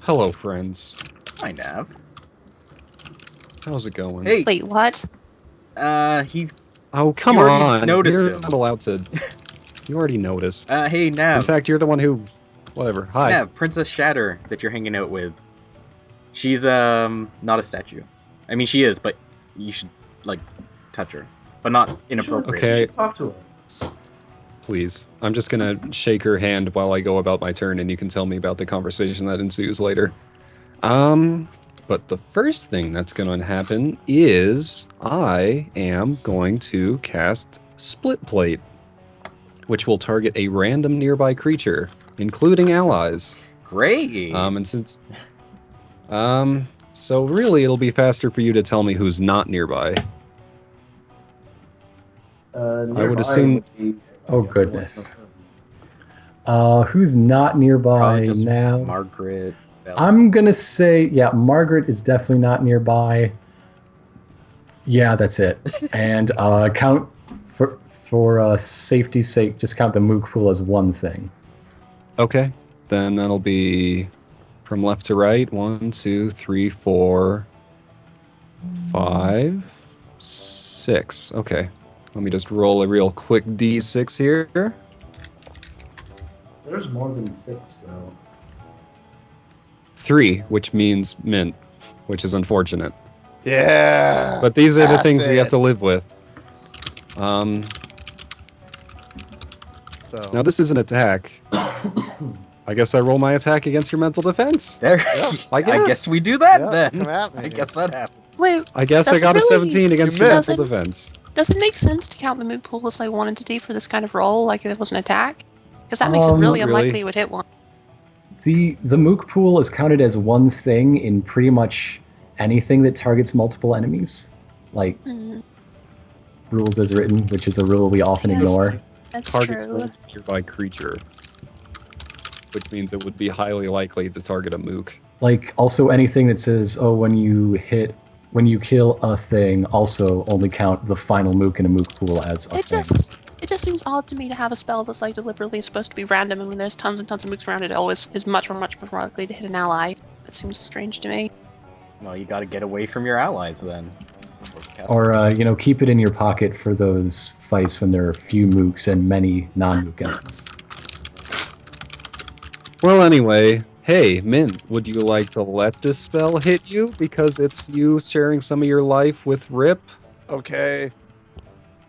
Hello, friends. Hi, Nav. How's it going? Hey, Wait, what? he's... Oh, come You already on. noticed You're him. not allowed to. You already noticed. Hey, Nav. In fact, you're the one who... Whatever. Hi. Nav, Princess Shatter that you're hanging out with. She's, not a statue. I mean, she is, but you should, like, touch her. But not inappropriately. Okay. Talk to her. Please. I'm just gonna shake her hand while I go about my turn, and you can tell me about the conversation that ensues later. But the first thing that's going to happen is I am going to cast Split Plate, which will target a random nearby creature, including allies. Great! And since... So really it'll be faster for you to tell me who's not nearby. I would assume... Oh, goodness. Who's not nearby Probably just now? Margaret. Bella. I'm going to say, yeah, Margaret is definitely not nearby. Yeah, that's it. And count, for safety's sake, just count the mook pool as one thing. Okay. Then that'll be from left to right. 1, 2, 3, 4, 5, 6. Okay. Let me just roll a real quick d6 here. There's more than 6, though. 3, which means mint, which is unfortunate. Yeah. But these are the That's things we have it. to live with. So Now this is an attack. I guess I roll my attack against your mental defense. There. Yeah, I guess. guess we do that yeah, then. come at me. I guess that happens. Wait, I guess I That's got a really- 17 against You your missed. mental defense. does it make sense to count the mook pool as I wanted to do for this kind of roll, like if it was an attack? Because that makes it really not really. unlikely it would hit one. The mook pool is counted as one thing in pretty much anything that targets multiple enemies. Like, Mm, rules as written, which is a rule we often Yes. ignore. that's Targets true. one nearby creature, which means it would be highly likely to target a mook. Like, also anything that says, oh, when you kill a thing, also only count the final mook in a mook pool as a It thing. just seems odd to me to have a spell that's like deliberately supposed to be random, and when there's tons and tons of mooks around it, always is much more likely to hit an ally. That seems strange to me. Well, you gotta get away from your allies then. Or, keep it in your pocket for those fights when there are few mooks and many non-mook enemies. Well, anyway, hey, Mint, would you like to let this spell hit you because it's you sharing some of your life with Rip? Okay.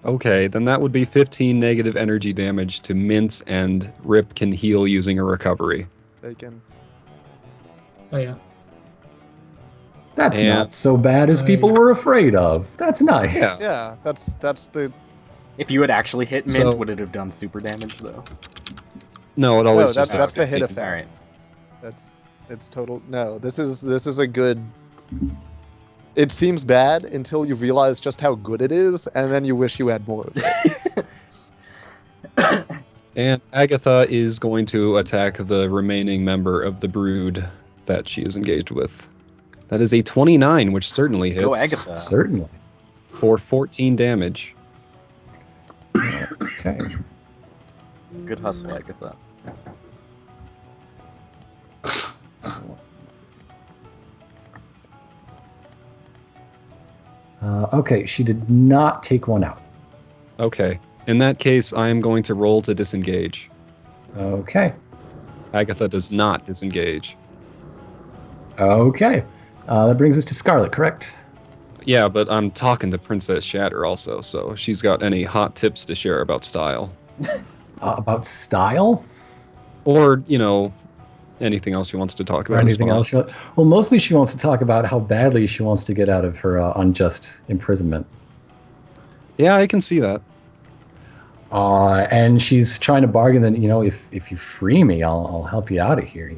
Okay, then that would be 15 negative energy damage to Mint, and Rip can heal using a recovery. Bacon. Oh yeah. That's And- not so bad as people were afraid of. That's nice. Yeah. Yeah, that's the. If you had actually hit Mint, So- would it have done super damage though? No, it No, always that's just the hit 15. effect. Alright. It's total. No, this is a good. It seems bad until you realize just how good it is, and then you wish you had more of it. And Agatha is going to attack the remaining member of the brood that she is engaged with. That is a 29, which certainly hits. Go Agatha. Certainly. For 14 damage. Okay. Good hustle, Agatha. Okay, she did not take one out. Okay. In that case, I am going to roll to disengage. Okay. Agatha does not disengage. Okay. That brings us to Scarlet, correct? Yeah, but I'm talking to Princess Shatter also, so if she's got any hot tips to share about style. About style? Or, anything else she wants to talk Or about. is anything fine. else? Well, mostly she wants to talk about how badly she wants to get out of her unjust imprisonment. Yeah, I can see that. And she's trying to bargain that, if you free me, I'll help you out of here,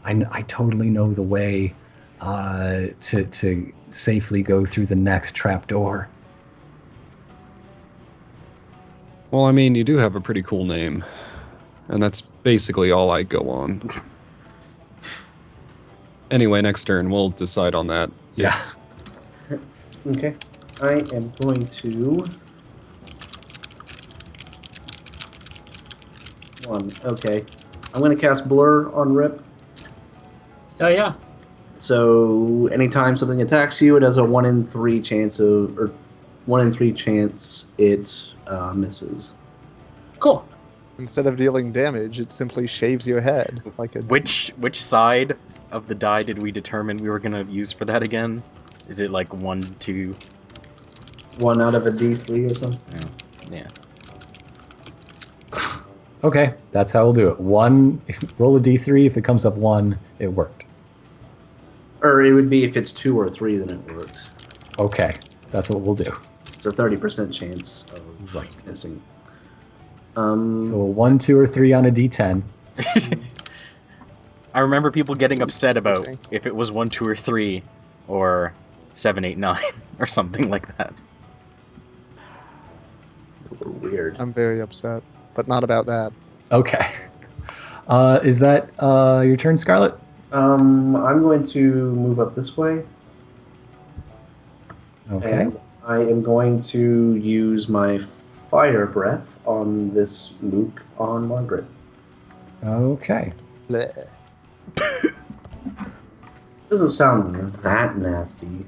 I totally know the way to safely go through the next trapdoor. Well, I mean, you do have a pretty cool name. And that's basically all I go on. Anyway, next turn, we'll decide on that. Yeah. Okay. I am going to. Okay. I'm going to cast Blur on Rip. Oh yeah. So anytime something attacks you, it has a 1 in 3 chance or 1 in 3 chance it misses. Cool. Instead of dealing damage, it simply shaves your head like a. Which side of the die did we determine we were gonna use for that again? Is it like 1, 2? 1 out of a D3 or something. Yeah. Okay, that's how we'll do it. One, roll a d3. If it comes up 1, it worked. Or it would be if it's 2 or 3, then it works. Okay, that's what we'll do. It's a 30% chance of missing. So 1, 2, or 3 on a d10. I remember people getting upset about Interesting. if it was 1, 2, or 3, or 7, 8, 9, or something like that. Weird. I'm very upset, but not about that. Okay. Is that your turn, Scarlet? I'm going to move up this way. Okay. And I am going to use my fire breath on this mook on Margaret. Okay. Bleh. Doesn't sound that nasty.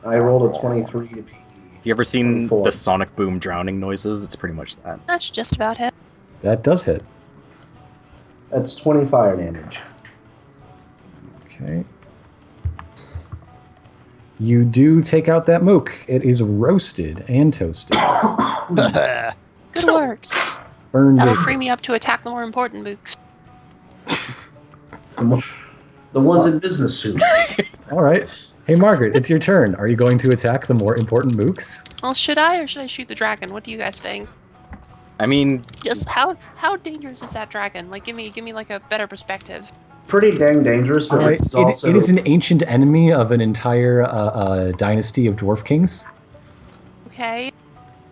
I rolled a 23 to PE. Have you ever seen 24. the sonic boom drowning noises? It's pretty much that. That's just about it. That does hit. That's 20 fire damage. Okay. You do take out that mook. It is roasted and toasted. Good work. Burned That'll it. free me up to attack the more important mooks. The ones in business suits. All right. Hey, Margaret, it's your turn. Are you going to attack the more important mooks? Well, should I or should I shoot the dragon? What do you guys think? I mean, Just how dangerous is that dragon? Like, give me like a better perspective. Pretty dang dangerous, but it's also... It is an ancient enemy of an entire dynasty of dwarf kings. Okay.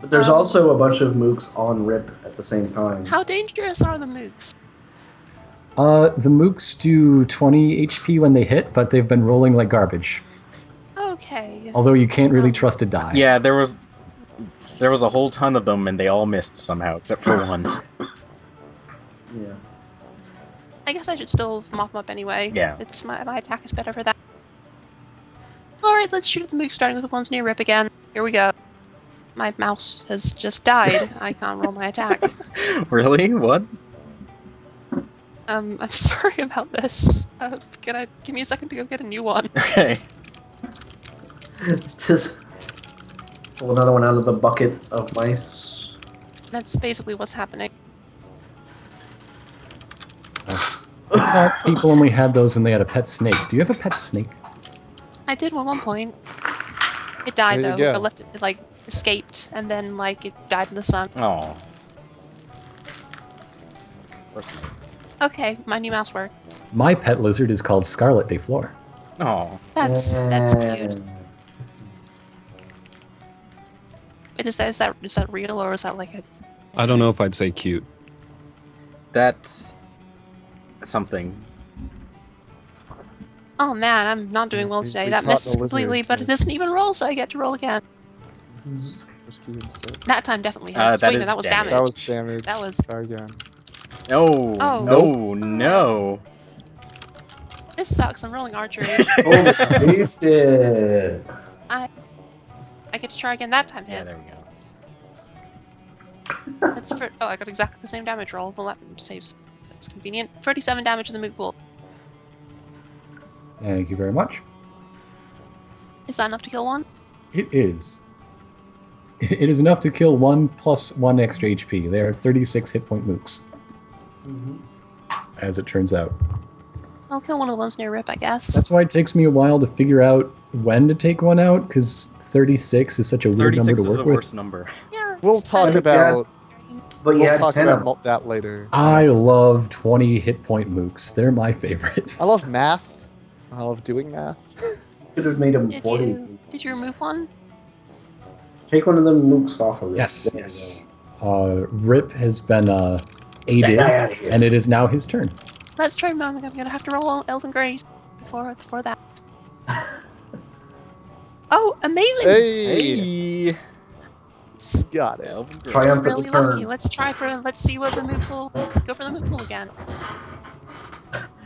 But there's also a bunch of mooks on Rip at the same time. How dangerous are the mooks? The mooks do 20 HP when they hit, but they've been rolling like garbage. Okay. Although you can't really trust a die. yeah, there was a whole ton of them, and they all missed somehow, except for one. Yeah. I guess I should still mop them up anyway. Yeah. It's my attack is better for that. Alright, let's shoot at the mooks starting with the ones near Rip again. Here we go. My mouse has just died. I can't roll my attack. Really? What? I'm sorry about this. Give me a second to go get a new one? Okay. Just pull another one out of the bucket of mice. That's basically what's happening. I thought people only had those when they had a pet snake. Do you have a pet snake? I did at one point. It died There you though. go. I left it like escaped and then like it died in the sun. Oh. Okay, my new mouse worked. My pet lizard is called Scarlet Day Floor. Oh. That's cute. Wait, is that real or is that like a? I don't know if I'd say cute. That's something. Oh man, I'm not doing well We- today. we That taught misses the lizard completely, but to- it doesn't even roll, so I get to roll again. Risky instead. That time definitely That hits. Wait, no, is that was damage. damage. That was damage. That was. Try again. Oh. Oh. No. No. This sucks. I'm rolling archery. Oh, wasted. I get to try again. That time Yeah, hit. there we go. That's for. Oh, I got exactly the same damage roll. Well, that saves. That's convenient. 37 damage in the moot pool. Thank you very much. Is that enough to kill one? It is. It is enough to kill 1 plus 1 extra HP. They are 36 hit point mooks, as it turns out. I'll kill one of the ones near Rip, I guess. That's why it takes me a while to figure out when to take one out, because 36 is such a weird number 36 to is the work with. worst number. Yeah. We'll it's talk fine. about But we'll yeah, talk 10 about that later. I love 20 hit point mooks. They're my favorite. I love math. I love doing math. could have made him Did 40. you remove one? Take one of them mooks off of it. Yes, There you yes. Rip has been aided, Get that outta here. and it is now his turn. Let's try remembering. I'm gonna have to roll Elven Grace before that. Oh, amazing! Hey, Hey. got it. Elven Grove. Triumph at Really the lucky. turn. Let's see what the moot pool. Go for the moot pool again.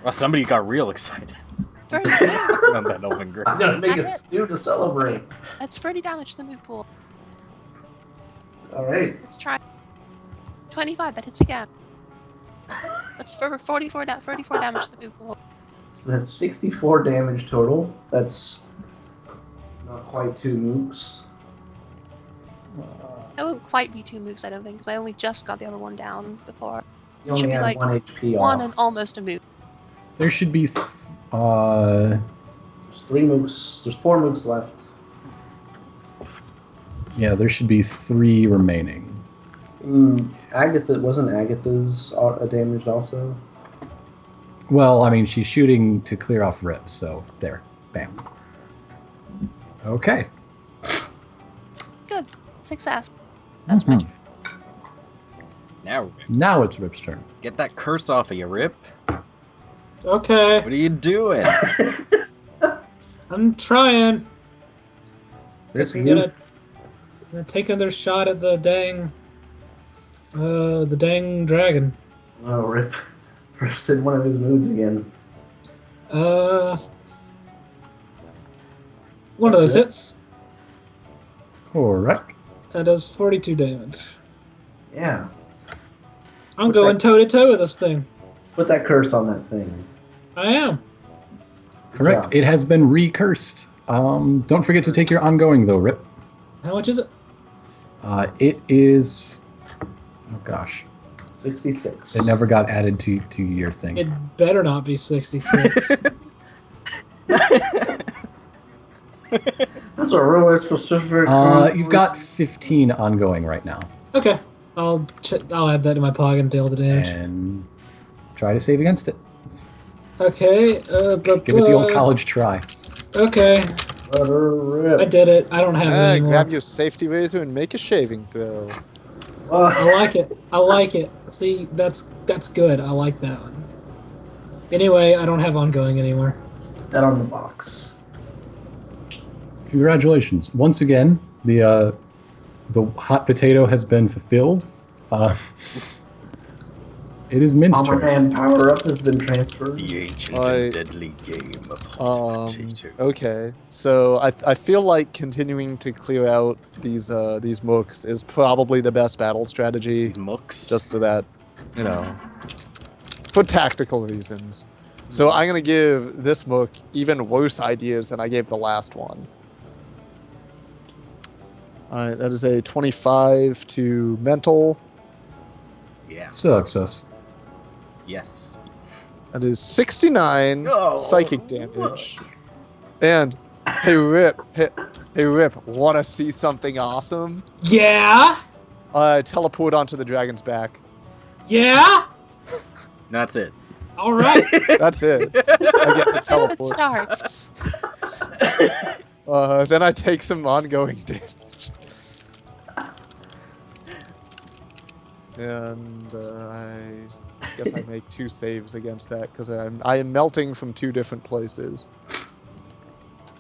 Well, somebody got real excited Thirty. on that Elven I'm Grip. gonna make a That's it. stew to celebrate. That's 30 damage to the moot pool. All right. Let's try. 25. That hits again. That's for 34 damage to the moot pool. So that's 64 damage total. That's not quite 2 mooks. That won't quite be 2 mooks, I don't think, because I only just got the other one down before. You Should only be have like 1 HP One off. and almost a moot. There should be. There's 3 mooks. There's 4 mooks left. Yeah, there should be 3 remaining. Agatha wasn't Agatha's damaged also. Well, I mean, she's shooting to clear off ribs, so there. Bam. Okay. Good. Success. That's my Mhm. turn. Now, Now it's Rip's turn. get that curse off of you, Rip. Okay, What are you doing? I'm trying. Rip, I'm gonna take another shot at the dang dragon. Oh, Rip. Rip's in one of his moods again. One of That's those good. hits. Correct. That does 42 damage. Yeah. I'm What's going that? toe to toe with this thing. Put that curse on that thing. I am. Correct. Yeah. It has been recursed. Don't forget to take your ongoing, though, Rip. How much is it? It is. Oh, gosh. 66. It never got added to your thing. It better not be 66. That's a really specific. You've got 15 ongoing right now. Okay, I'll add that to my pocket and deal the damage. And try to save against it. Okay, Give it the old college try. Okay, Rip. I did it. I don't have it anymore. Grab your safety razor and make a shaving throw. I like it. I like it. See, that's good. I like that one. Anyway, I don't have ongoing anymore. Put that on the box. Congratulations. Once again, the hot potato has been fulfilled. It is Mint's Bomber turn. hand power up has been transferred. The ancient I- and deadly game of hot potato. Okay, so I feel like continuing to clear out these mooks is probably the best battle strategy, These mooks. just so that, you know, for tactical reasons. So I'm gonna give this mook even worse ideas than I gave the last one. Alright, that is a 25 to mental. Yeah. Success. Yes. That is 69 Oh, psychic damage. And hey Rip, hey Rip, wanna see something awesome? Yeah, Teleport onto the dragon's back. yeah. That's it. All right. That's it. I get to Good teleport. start. Then I take some ongoing damage. And I guess I make 2 saves against that because I am melting from 2 different places.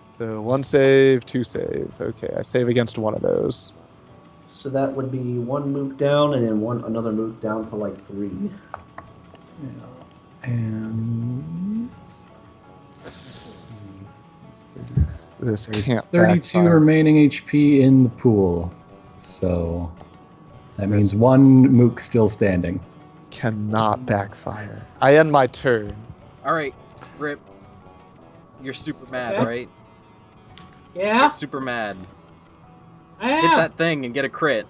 So 1 save, 2 save. Okay, I save against one of those. So that would be 1 mook down and then another mook down to like 3. And This can't 32 backfire. remaining HP in the pool. So that means This- 1 mook still standing. Cannot backfire. I end my turn. All right, Rip. You're super mad, Okay. right? Yeah, Get super mad. I Hit am. that thing and get a crit.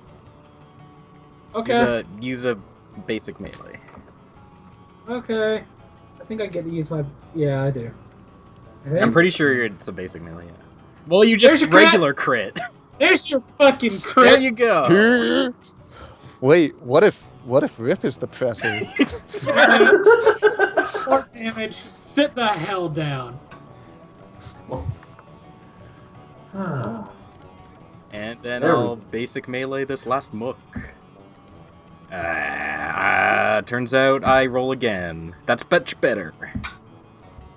Okay. Use a basic melee. Okay. I think I get to use my. Yeah, I do. I think. I'm pretty sure it's a basic melee. Yeah. Well, you just There's your crit. regular crit. There's your fucking There crit. you go. Wait, what if Rip is the presser? 4 damage. Sit the hell down. And then There we I'll basic melee this last mook. Turns out I roll again. That's much better.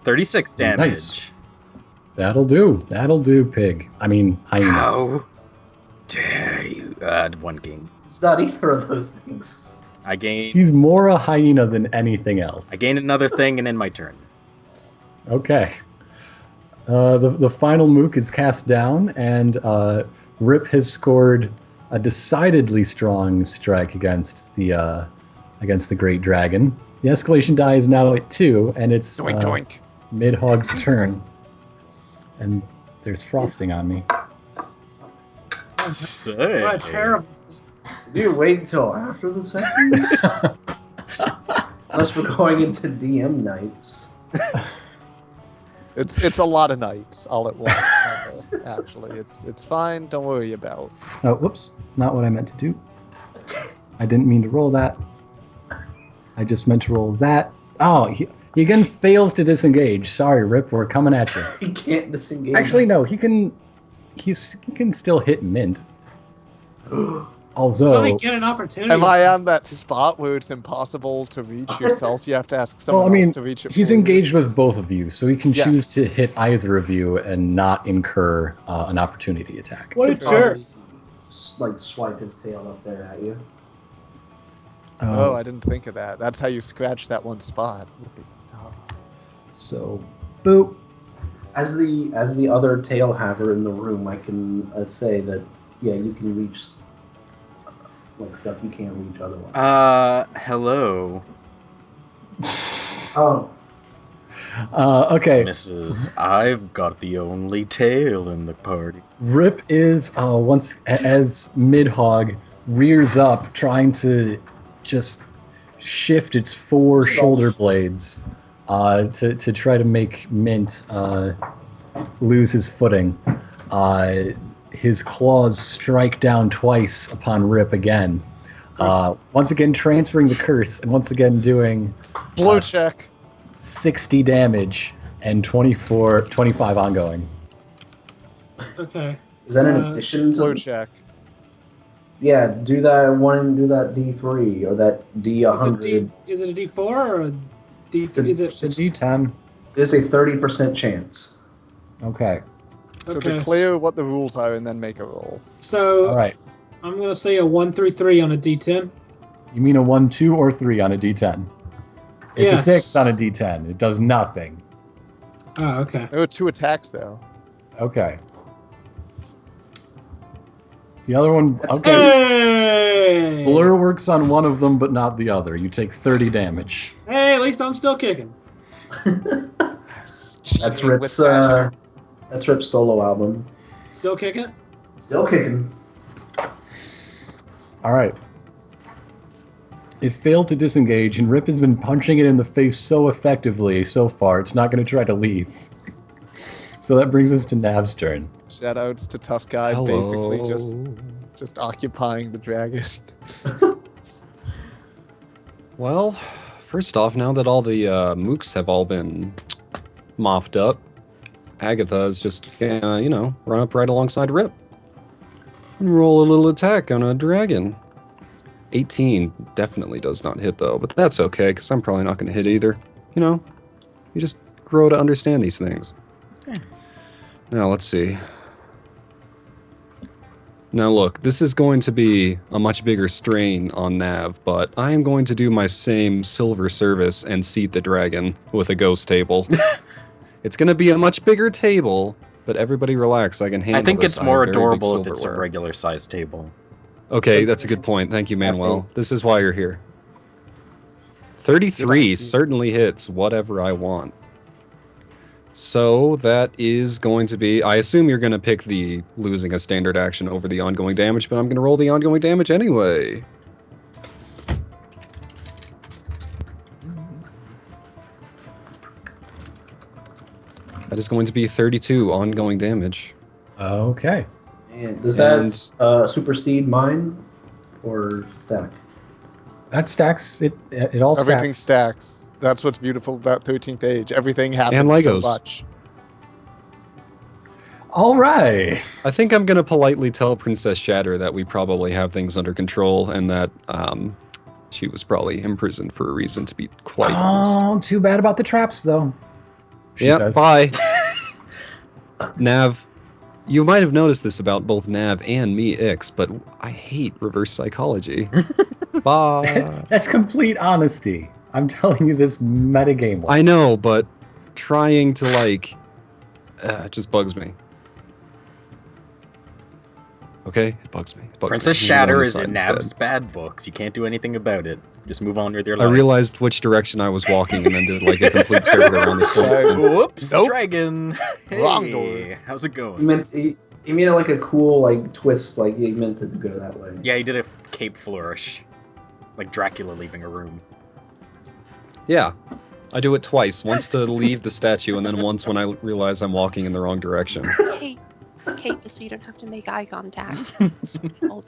36 damage. Nice. That'll do. That'll do, pig. I mean, hyena. How dare you? 1 king. It's not either of those things. I gain. He's more a hyena than anything else. I gain another thing and end my turn. Okay. The final mook is cast down, and Rip has scored a decidedly strong strike against the Great Dragon. The escalation die is now at 2, and it's Doink doink. Midhog's turn. And there's frosting on me. Say. What a terrible. Do you wait until after the session? Unless we're going into DM nights. It's a lot of nights all at once. Actually, it's fine. Don't worry about. Oh, whoops. Not what I meant to do. I didn't mean to roll that. I just meant to roll that. Oh, he again fails to disengage. Sorry, Rip. We're coming at you. He can't disengage. Actually, no. He can still hit Mint. Although, Let me get an opportunity. Am I on that spot where it's impossible to reach yourself? You have to ask well, someone I mean, else to reach it. he's for you? engaged with both of you, so he can Yes. choose to hit either of you and not incur an opportunity attack. What a jerk. Like swipe his tail up there at you. Oh, I didn't think of that. That's how you scratch that one spot. So, boop. As the other tail haver in the room, I can say that you can reach like stuff you can't reach otherwise. Hello, Oh, Okay. Mrs. I've got the only tail in the party. Rip is as Midhog rears up, trying to just shift its 4 shoulder blades to try to make Mint lose his footing. His claws strike down twice upon Rip again. Once again transferring the curse, and once again doing Blow check. 60 damage and 25 ongoing. Okay. is that in addition Blow to? check. Yeah, do that one. Do that D3 or that D100. Is it a D4 or a D? It's a- Is it? It's a D10. There's a 30% chance. Okay. So Okay. declare what the rules are and then make a roll. So All right. I'm gonna say a 1 through 3 on a D10. You mean a 1, 2, or 3 on a D10? It's Yes. a 6 on a D10. It does nothing. Oh, okay. There were 2 attacks though. Okay. The other one, That's okay. Hey! Blur works on one of them, but not the other. You take 30 damage. Hey, at least I'm still kicking. That's Cheating with Rip's. Thatcher. That's Rip's solo album. Still kicking. Still kicking. All right. It failed to disengage, and Rip has been punching it in the face so effectively so far, it's not going to try to leave. So that brings us to Nav's turn. Shoutouts to Tough Guy, basically just occupying the dragon. Well, first off, now that all the mooks have all been mopped up, Agatha is just gonna, run up right alongside Rip and roll a little attack on a dragon. 18 definitely does not hit though, but that's okay because I'm probably not going to hit either. You just grow to understand these things. Now let's see. Now look, this is going to be a much bigger strain on Nav, but I am going to do my same silver service and seat the dragon with a ghost table. It's going to be a much bigger table, but everybody relax, I can handle I think this. it's I more have very big adorable if it's a silverware. regular sized table. Okay, that's a good point. Thank you, Manuel. This is why you're here. 33 certainly hits whatever I want. So that is going to be... I assume you're going to pick the losing a standard action over the ongoing damage, but I'm going to roll the ongoing damage anyway. That is going to be 32 ongoing damage. Okay. And does that supersede mine or stack? That stacks. It all stacks. Everything stacks. That's what's beautiful about 13th Age. Everything happens And so Legos. much. All right. I think I'm going to politely tell Princess Shatter that we probably have things under control and that she was probably imprisoned for a reason, to be quite honest. Oh, too bad about the traps, though. She Yep, says. bye. Nav, You might have noticed this about both Nav and me, Ix, but I hate reverse psychology. Bye. That's complete honesty. I'm telling you this metagame. I know, but trying to, like, it just bugs me. Okay? It bugs me. It bugs Princess me. Shatter is in Nav's bad books. You can't do anything about it. Just move on with your I life. realized which direction I was walking and then did, like, a complete circle around the stone. Whoops, Nope. dragon. Hey, Wrong door. how's it He going? meant he made it like a cool like twist, like he meant it to go that way. Yeah, he did a cape flourish. Like Dracula leaving a room. Yeah. I do it twice. Once to leave the statue, and then once when I realize I'm walking in the wrong direction. Cape is so you don't have to make eye contact. Oh,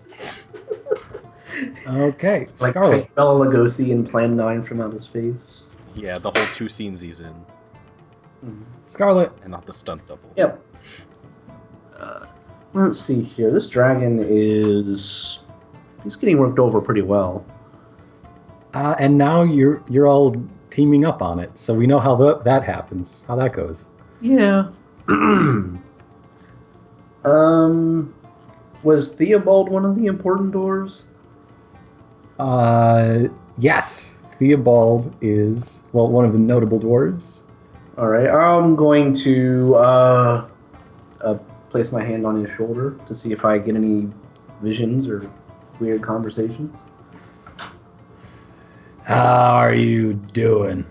Okay, Like Scarlet. Bela Lugosi in Plan 9 from Outer Space. Yeah, the whole 2 scenes he's in. Scarlet. And not the stunt double. Yep. Let's see here. This dragon he's getting worked over pretty well. And now you're all teaming up on it, so we know how that happens, how that goes. Yeah. Was Theobald one of the important doors? Yes, Theobald is one of the notable dwarves. All right. I'm going to place my hand on his shoulder to see if I get any visions or weird conversations. How are you doing?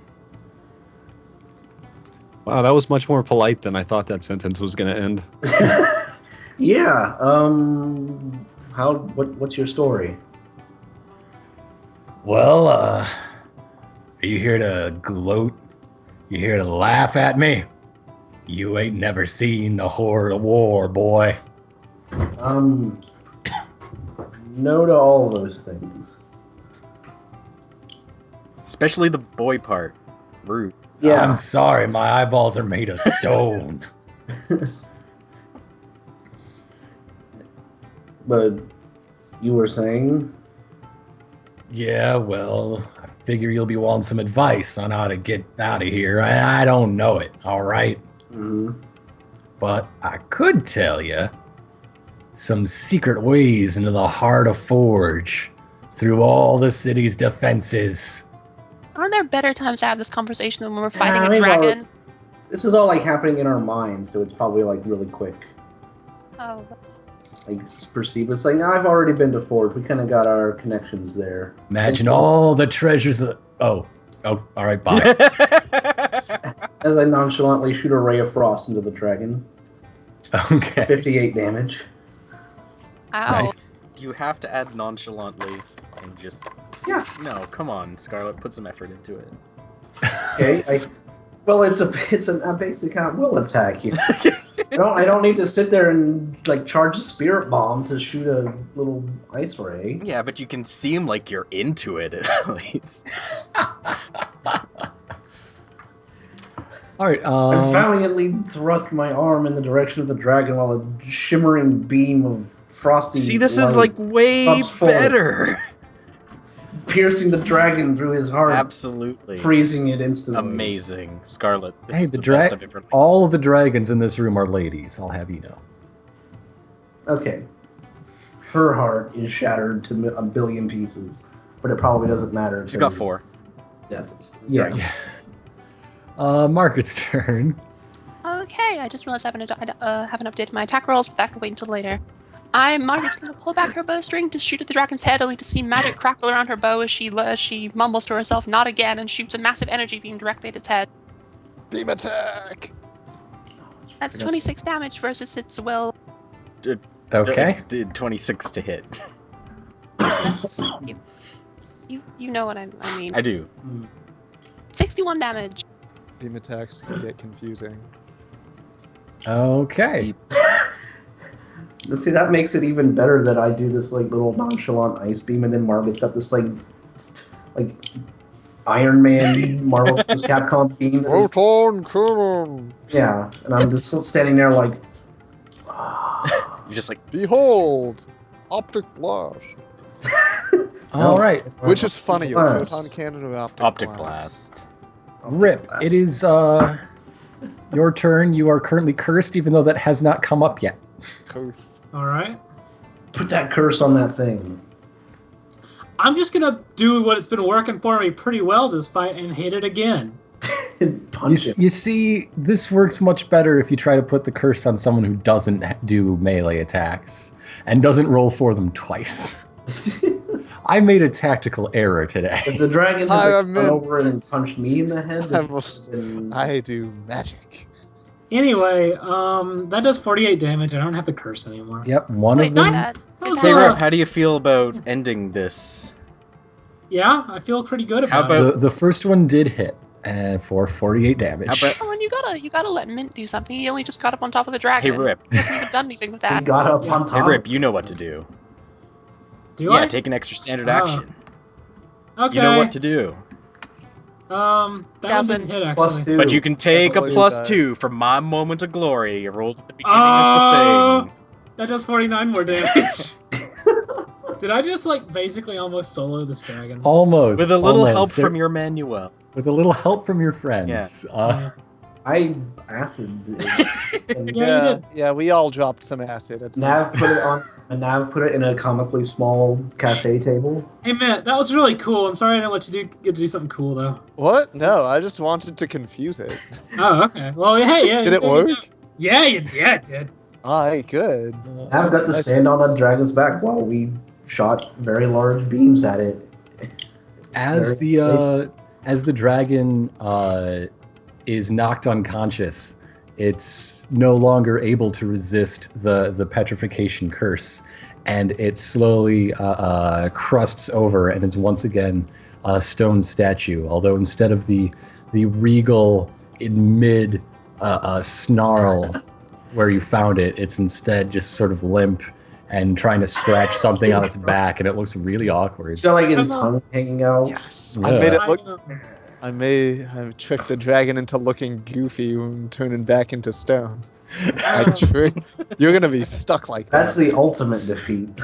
Wow, that was much more polite than I thought that sentence was going to end. Yeah. What's your story? Well, are you here to gloat? You here to laugh at me? You ain't never seen the horror of war, boy. No to all those things. Especially the boy part. Rude. Yeah. I'm sorry, my eyeballs are made of stone. But you were saying? Yeah, well, I figure you'll be wanting some advice on how to get out of here. I don't know it, all right? Mm-hmm. But I could tell you some secret ways into the heart of Forge through all the city's defenses. aren't there better times to have this conversation than when we're fighting I a mean, dragon? This is all like happening in our minds, so it's probably like really quick. Oh, Like just perceive. It's like, nah, I've already been to Forge. We kind of got our connections there. Imagine all the treasures of... Oh, all right, bye. As I nonchalantly shoot a ray of frost into the dragon. Okay. 58 damage. ow. Nice. You have to add nonchalantly and just... Yeah. No, come on, Scarlet, put some effort into it. Okay. Well, it's a basic will attack. You know? I don't need to sit there and like charge a spirit bomb to shoot a little ice ray. Yeah, but you can seem like you're into it at least. All right. I valiantly thrust my arm in the direction of the dragon while a shimmering beam of frosty See, this is light like way ups forward, better. piercing the dragon through his heart, Absolutely. freezing it instantly. Amazing. Scarlet, this Hey, is the the best dra- I've ever... all of the dragons in this room are ladies. I'll have you know. Okay. Her heart is shattered to a billion pieces, but it probably doesn't matter. She's got 'cause 4. Death is... Yeah. Margaret's turn. Okay, I just realized I haven't updated my attack rolls, but that can wait until later. Margaret's gonna pull back her bowstring to shoot at the dragon's head, only to see magic crackle around her bow as she mumbles to herself, "Not again," and shoots a massive energy beam directly at its head. Beam attack! That's 26 damage versus its will. Okay. Did 26 to hit. You know what I mean. I do. 61 damage. Beam attacks can get confusing. Okay. See, that makes it even better that I do this like little nonchalant ice beam, and then Margaret's got this like Iron Man Marvel vs. Capcom beam. Proton cannon! Yeah, and I'm just standing there like, You're just like, Behold! Optic blast! All right. Which is funnier, Blast. proton cannon or Optic Blast. Rip. It is your turn. You are currently cursed, even though that has not come up yet. Curse. All right. Put that curse on that thing. I'm just gonna do what it's been working for me pretty well this fight and hit it again. Punch it. You see, this works much better if you try to put the curse on someone who doesn't do melee attacks and doesn't roll for them twice. I made a tactical error today. If the dragon I had am gone in. over and punched me in the head, I do magic. Anyway, that does 48 damage. I don't have to curse anymore. Yep, one Wait, of them. that was, Say, uh, Rip, how do you feel about ending this? Yeah, I feel pretty good How about about- it. The first one did hit for 48 damage. How about- Oh, and you gotta let Mint do something. He only just got up on top of the dragon. Hey, Rip. He hasn't even done anything with he that. got up Yeah. on Hey, top. Rip, you know what to do. Do Yeah, I? take an extra standard Oh. action. Okay. You know what to do. That one Doesn't. didn't hit, actually. Plus 2. But you can take a That's plus what 2 from my moment of glory. You rolled at the beginning Oh! of the thing. That does 49 more damage. Did I just, like, basically almost solo this dragon? Almost. With a little almost. help There- from your Manuel. With a little help from your friends. I acid. And Yeah, you did. Yeah, we all dropped some acid. At some Nav put it on. And Nav put it in a comically small cafe table. Hey, Matt, that was really cool. I'm sorry I didn't let you get to do something cool, though. What? No, I just wanted to confuse it. Oh, okay. Well, hey, yeah. Did it you work? Yeah, it did. Alright, good. Nav got to stand on a dragon's back while we shot very large beams at it. As the dragon is knocked unconscious, it's no longer able to resist the petrification curse, and it slowly crusts over and is once again a stone statue. Although instead of the regal in mid snarl where you found it, it's instead just sort of limp and trying to scratch something on its back, and it looks really awkward. It's got like his tongue hanging out. Yes. Yeah. I made it look. I tricked the dragon into looking goofy and turning back into stone. You're gonna be stuck like that. That's the ultimate defeat.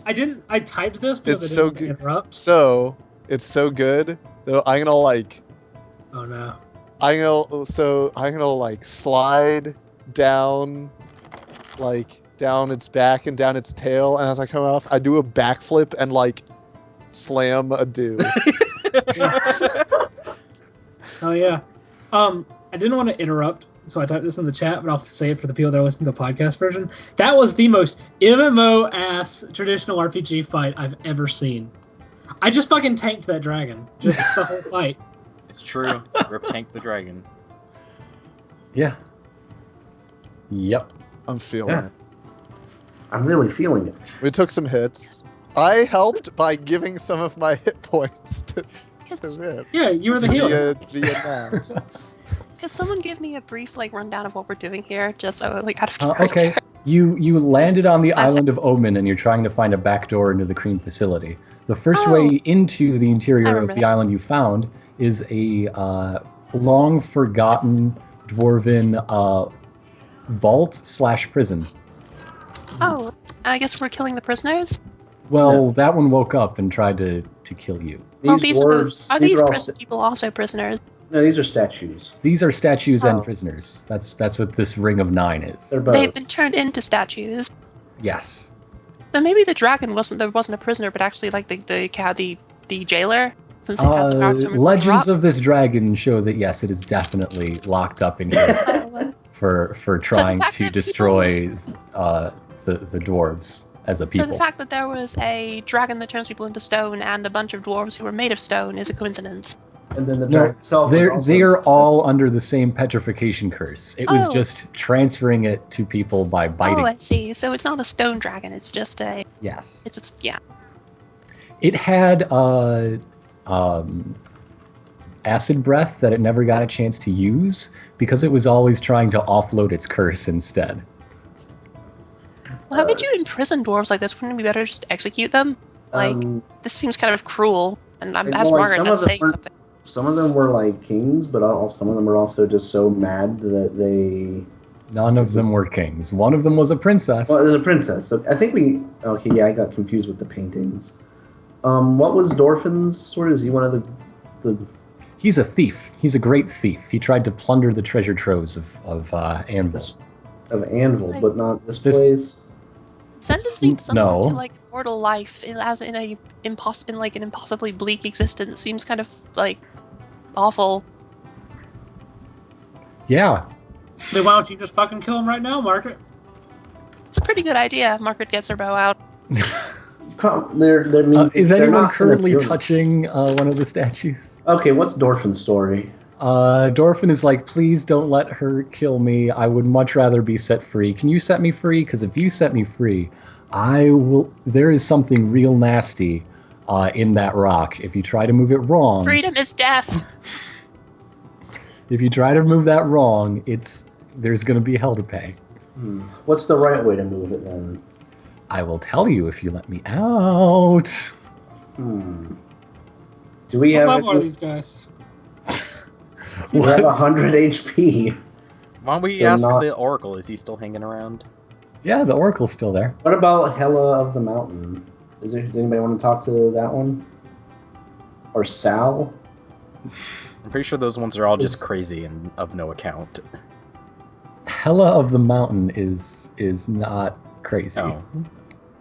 I typed this because It's I so didn't good. interrupt. So it's so good that I'm gonna like. Oh, no. I'm gonna like slide down, like down its back and down its tail, and as I come off, I do a backflip and like slam a dude. Oh, yeah. I didn't want to interrupt, so I typed this in the chat, but I'll say it for the people that are listening to the podcast version. That was the most MMO-ass traditional RPG fight I've ever seen. I just fucking tanked that dragon. Just the whole fight. It's true. Rip tanked the dragon. Yeah. Yep. I'm feeling Yeah. it. I'm really feeling it. We took some hits. I helped by giving some of my hit points to Rip. Yeah, you were the healer. Via Nav. Could someone give me a brief rundown of what we're doing here, just so out of Okay. You landed on the I see. island of Omen, and you're trying to find a back door into the Cream facility. The first Oh. way into the I interior of remember the that. island you found is a long forgotten dwarven vault/prison. Oh, and I guess we're killing the prisoners. Well, that one woke up and tried to kill you. Well, These these dwarves. are These these are all. prison people also prisoners? No, these are statues. These are statues and Oh. prisoners. That's what this Ring of Nine is. They're both. They've been turned into statues. Yes. So maybe the dragon wasn't a prisoner, but actually the jailer, since it has a power to turn Legends of this dragon show that yes, it is definitely locked up in here for trying fact to that destroy the dwarves as a So people. the fact that there was a dragon that turns people into stone and a bunch of dwarves who were made of stone is a coincidence. And then the No, dragon itself is also they are mixed up. all under the same petrification curse. It was Oh. just transferring it to people by biting. Oh, I see. So it's not a stone dragon. It's just Yes. It's just yeah. It had acid breath that it never got a chance to use because it was always trying to offload its curse instead. Well, how could you imprison dwarves like this? Wouldn't it be better just to execute them? Like this seems kind of cruel. And I'm Well, as like, Margaret some that's of them saying were- something. Some of them were like kings, but some of them were also just so mad that they. None of them were kings. One of them was a princess. Well, there's a princess. So I think we. Okay, yeah, I got confused with the paintings. What was Dorfin's sword? Is he one of the? He's a thief. He's a great thief. He tried to plunder the treasure troves of Anvil. of anvil, Like- but not this This- place. Sentencing someone to No. like mortal life as in an impossibly bleak existence seems kind of like awful. Yeah. Then why don't you just fucking kill him right now, Margaret? It's a pretty good idea. Margaret gets her bow out. Is they're anyone not gonna currently kill me. touching one of the statues? Okay, what's Dorfin's story? Dorfin is like, please don't let her kill me. I would much rather be set free. Can you set me free? Because if you set me free, I will. There is something real nasty in that rock. If you try to move it wrong, Freedom is death. if you try to move that wrong, there's going to be hell to pay. What's the right way to move it then? I will tell you if you let me out. Do we I have? love one of these guys. We have 100 HP. Why don't we So ask not- the Oracle? Is he still hanging around? Yeah, the oracle's still there. What about Hela of the Mountain? Does anybody want to talk to that one? Or Sal? I'm pretty sure those ones are all just Is- crazy and of no account. Hela of the Mountain is not crazy. Oh.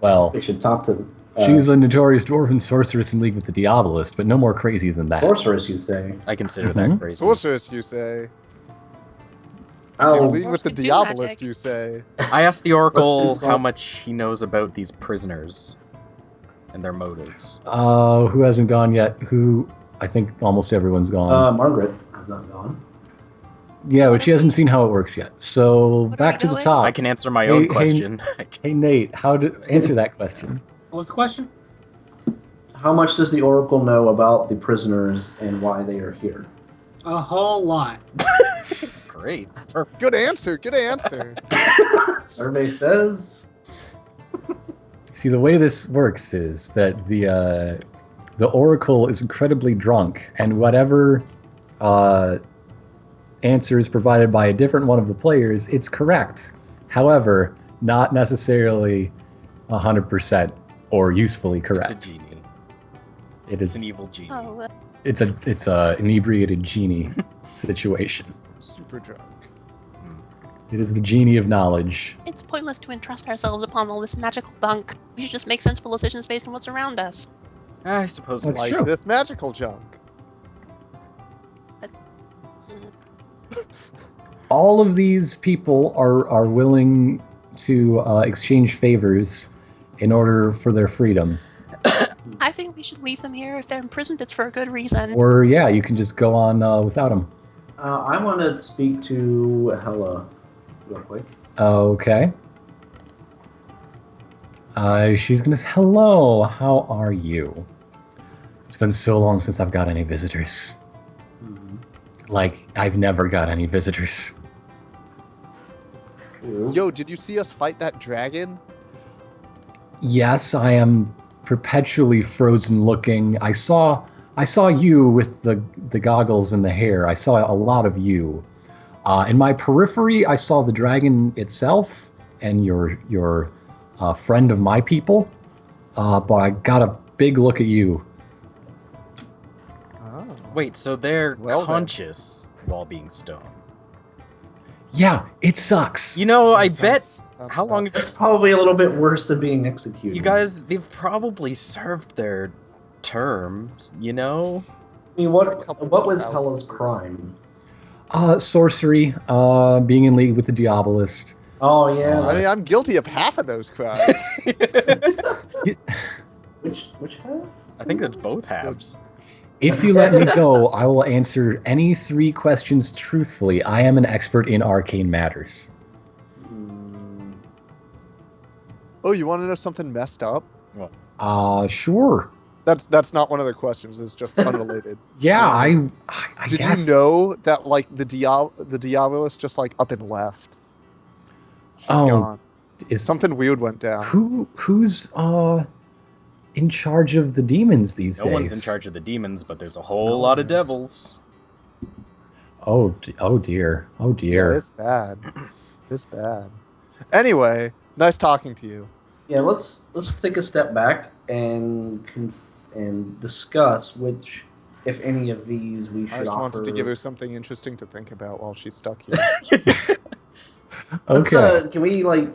Well, We should talk to she's a notorious dwarven sorceress in league with the Diabolist, but no more crazy than that. sorceress, you say? I consider Mhm. that crazy. Sorceress, you say? Oh, In league with the Sorcery do Diabolist, magic. you say? I asked the Oracle Let's how consult- much he knows about these prisoners and their motives. Who hasn't gone yet? I think almost everyone's gone. Margaret has not gone. Yeah, but she hasn't seen how it works yet. So What are back we to the doing? top. I can answer my Hey, own hey, question. Hey Nate, how to answer that question? What was the question? How much does the Oracle know about the prisoners and why they are here? A whole lot. Great. Good answer, good answer. Survey says. See, the way this works is that the Oracle is incredibly drunk, and whatever answer is provided by a different one of the players, it's correct. However, not necessarily 100% or usefully It's a correct. genie. It It's is. an evil genie. Oh, It's a inebriated genie situation. Super drunk. It is the genie of knowledge. it's pointless to entrust ourselves upon all this magical bunk. We should just make sensible decisions based on what's around us. I suppose That's life. true. This magical junk. All of these people are willing to exchange favors in order for their freedom. I think we should leave them here. If they're imprisoned, it's for a good reason. Or yeah, you can just go on without them. I want to speak to Hela real quick. Okay. She's gonna say, hello, how are you? It's been so long since I've got any visitors. Like, I've never got any visitors. True. Yo, did you see us fight that dragon? Yes, I am perpetually frozen looking. I saw you with the goggles and the hair. I saw a lot of you. In my periphery, I saw the dragon itself and your friend of my people. But I got a big look at you. Oh. Wait, so they're Well then. conscious while being stoned. Yeah, it sucks. You know, I Sounds- bet. sounds How long bad. have It's probably a little bit worse than being executed. you guys? They've probably served their terms. You know. I mean, A what couple was thousand Hela's years. crime? Sorcery, being in league with the Diabolist. Oh yeah. I mean, I'm guilty of half of those crimes. Which half? I think it's both halves. If you let me go, I will answer any 3 questions truthfully. I am an expert in arcane matters. Oh, you want to know something messed up? Sure. That's not one of the questions. It's just unrelated. Yeah, I Did guess. you know that like the Diabolist just like up and left? She's Oh, gone. Is Something weird went down. who's in charge of the demons these No days? one's in charge of the demons, but there's a whole lot of devils. Oh dear. Oh Yeah, dear. it's bad. It's bad. Anyway, nice talking to you. Yeah, let's take a step back and discuss which, if any of these, we I should just offer. wanted to give her something interesting to think about while she's stuck here. Let's, Okay. can we like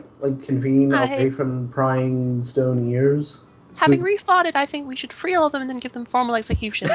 convene I- away from prying stone ears? Having refought it, I think we should free all of them and then give them formal executions.